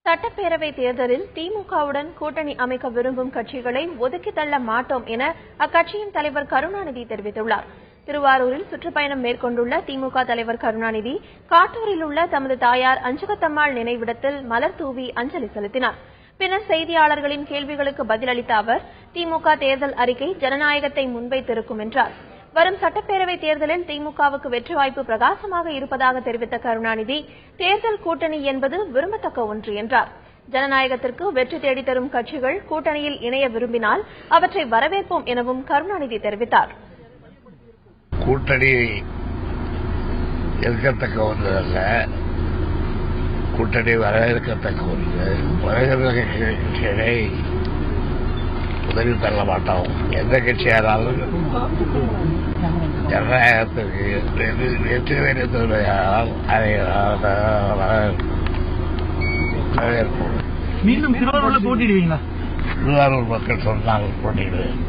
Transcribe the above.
சட்டப்பேரவை தேர்தலில் திமுகவுடன் கூட்டணி அமைக்க விரும்பும் கட்சிகளை ஒதுக்கி தள்ள மாட்டோம் என அக்கட்சியின் தலைவர் கருணாநிதி தெரிவித்துள்ளார். திருவாரூரில் சுற்றுப்பயணம் மேற்கொண்டுள்ள திமுக தலைவர் கருணாநிதி காட்டூரில் உள்ள தமது தாயார் அஞ்சுகத்தம்மாள் நினைவிடத்தில் மலர் தூவி அஞ்சலி செலுத்தினார். பின்னர் செய்தியாளர்களின் கேள்விகளுக்கு பதிலளித்த அவர், திமுக தேர்தல் அறிக்கை ஜனநாயகத்தை முன்வைத்திருக்கும் என்றார். வரும் சட்டப்பேரவை தேர்தலில் திமுகவுக்கு வெற்றி வாய்ப்பு பிரகாசமாக இருப்பதாக தெரிவித்த கருணாநிதி, தேர்தல் கூட்டணி என்பது விரும்பத்தக்க ஒன்று என்றார். ஜனநாயகத்திற்கு வெற்றி தேடித்தரும் கட்சிகள் கூட்டணியில் இணைய விரும்பினால் அவற்றை வரவேற்போம் எனவும் கருணாநிதி தெரிவித்தார். கூட்டணி இருக்கத்தக்க ஒன்று அல்ல, கூட்டணி வரவேற்கத்தக்க ஒன்று. கட்சிகளை உதவி தள்ள மாட்டோம். எந்த கட்சியானாலும் ஜனநாயகத்திற்கு வெற்றி பெறுவதால் அதை வரவேற்போம். மீண்டும் திருவாரூர்ல போட்டிடுவீங்களா? திருவாரூர் மக்கள் சொன்னால் போட்டிடுவேன்.